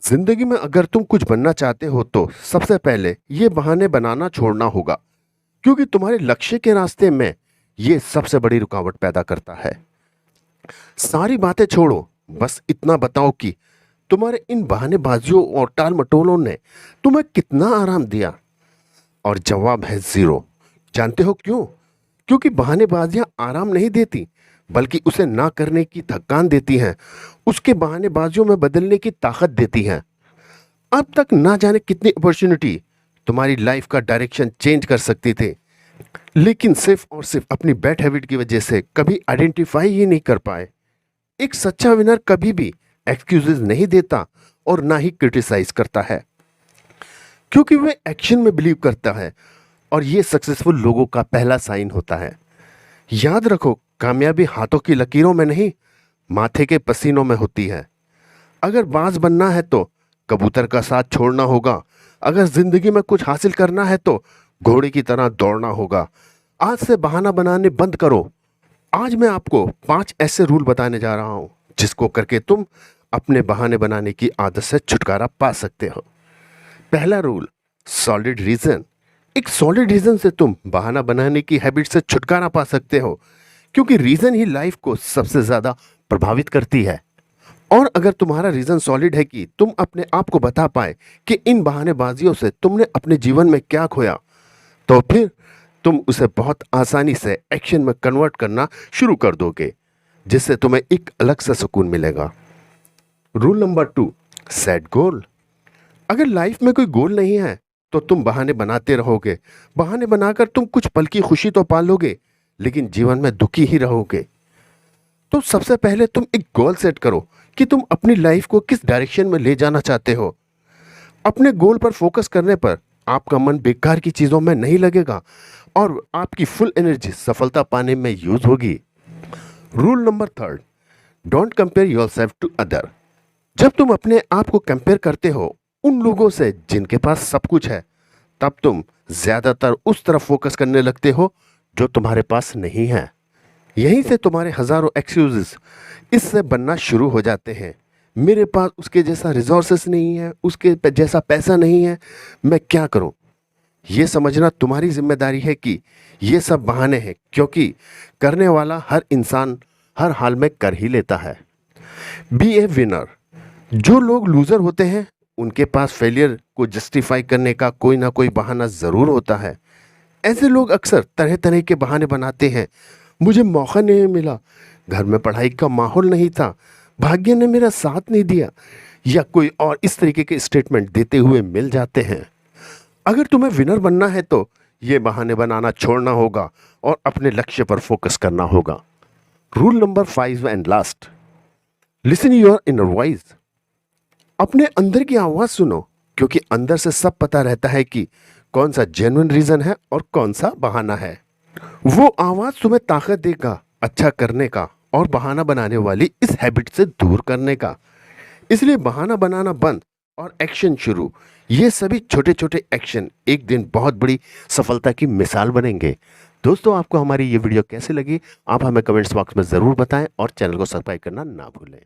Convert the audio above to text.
जिंदगी में अगर तुम कुछ बनना चाहते हो तो सबसे पहले ये बहाने बनाना छोड़ना होगा, क्योंकि तुम्हारे लक्ष्य के रास्ते में ये सबसे बड़ी रुकावट पैदा करता है। सारी बातें छोड़ो, बस इतना बताओ कि तुम्हारे इन बहानेबाजियों और टाल मटोलों ने तुम्हें कितना आराम दिया। और जवाब है जीरो। जानते हो क्यों? क्योंकि बहानेबाजियां आराम नहीं देती, बल्कि उसे ना करने की थकान देती हैं, उसके बहानेबाजियों में बदलने की ताकत देती हैं। अब तक ना जाने कितनी अपॉर्चुनिटी तुम्हारी लाइफ का डायरेक्शन चेंज कर सकती थी, लेकिन सिर्फ और सिर्फ अपनी बैड हैबिट की वजह से कभी आइडेंटिफाई ही नहीं कर पाए। एक सच्चा विनर कभी भी एक्सक्यूजेस नहीं देता और ना ही क्रिटिसाइज करता है, क्योंकि वह एक्शन में बिलीव करता है, और यह सक्सेसफुल लोगों का पहला साइन होता है। याद रखो, कामयाबी हाथों की लकीरों में नहीं, माथे के पसीनों में होती है। अगर बाज बनना है तो कबूतर का साथ छोड़ना होगा। अगर जिंदगी में कुछ हासिल करना है तो घोड़े की तरह दौड़ना होगा। आज से बहाना बनाने बंद करो। आज मैं आपको 5 ऐसे रूल बताने जा रहा हूं जिसको करके तुम अपने बहाने बनाने की आदत से छुटकारा पा सकते हो। पहला रूल, सॉलिड रीजन। एक सॉलिड रीजन से तुम बहाना बनाने की हैबिट से छुटकारा पा सकते हो, क्योंकि रीजन ही लाइफ को सबसे ज्यादा प्रभावित करती है। और अगर तुम्हारा रीजन सॉलिड है कि तुम अपने आप को बता पाए कि इन बहानेबाजियों से तुमने अपने जीवन में क्या खोया, तो फिर तुम उसे बहुत आसानी से एक्शन में कन्वर्ट करना शुरू कर दोगे, जिससे तुम्हें एक अलग सा सुकून मिलेगा। Rule number 2, set goal. अगर लाइफ में कोई गोल नहीं है तो तुम बहाने बनाते रहोगे। बहाने बनाकर तुम कुछ पल की खुशी तो पालोगे, लेकिन जीवन में दुखी ही रहोगे। तो सबसे पहले तुम एक गोल सेट करो कि तुम अपनी लाइफ को किस डायरेक्शन में ले जाना चाहते हो। अपने गोल पर फोकस करने पर आपका मन बेकार की चीजों में नहीं लगेगा और आपकी फुल एनर्जी सफलता पाने में यूज होगी। Rule number 3, don't compare yourself to other. जब तुम अपने आप को कंपेयर करते हो उन लोगों से जिनके पास सब कुछ है, तब तुम ज्यादातर उस तरफ फोकस करने लगते हो जो तुम्हारे पास नहीं है। यहीं से तुम्हारे हजारों एक्सक्यूजेस इससे बनना शुरू हो जाते हैं। मेरे पास उसके जैसा रिसोर्सेस नहीं है, उसके जैसा पैसा नहीं है, मैं क्या करूं? यह समझना तुम्हारी जिम्मेदारी है कि ये सब बहाने हैं, क्योंकि करने वाला हर इंसान हर हाल में कर ही लेता है। Be a winner. जो लोग लूजर होते हैं उनके पास फेलियर को जस्टिफाई करने का कोई ना कोई बहाना जरूर होता है। ऐसे लोग अक्सर तरह तरह के बहाने बनाते हैं। मुझे मौका नहीं मिला, घर में पढ़ाई का माहौल नहीं था, भाग्य ने मेरा साथ नहीं दिया, या कोई और इस तरीके के स्टेटमेंट देते हुए मिल जाते हैं। अगर तुम्हें विनर बनना है तो ये बहाने बनाना छोड़ना होगा और अपने लक्ष्य पर फोकस करना होगा। Rule number 5 and last, listen your inner voice. अपने अंदर की आवाज सुनो, क्योंकि अंदर से सब पता रहता है कि कौन सा जेन्युइन रीजन है और कौन सा बहाना है। वो आवाज तुम्हें ताकत देगा अच्छा करने का और बहाना बनाने वाली इस हैबिट से दूर करने का। इसलिए बहाना बनाना बंद और एक्शन शुरू। ये सभी छोटे छोटे एक्शन एक दिन बहुत बड़ी सफलता की मिसाल बनेंगे। दोस्तों, आपको हमारी ये वीडियो कैसी लगी आप हमें कमेंट्स बॉक्स में जरूर बताएं और चैनल को सब्सक्राइब करना ना भूलें।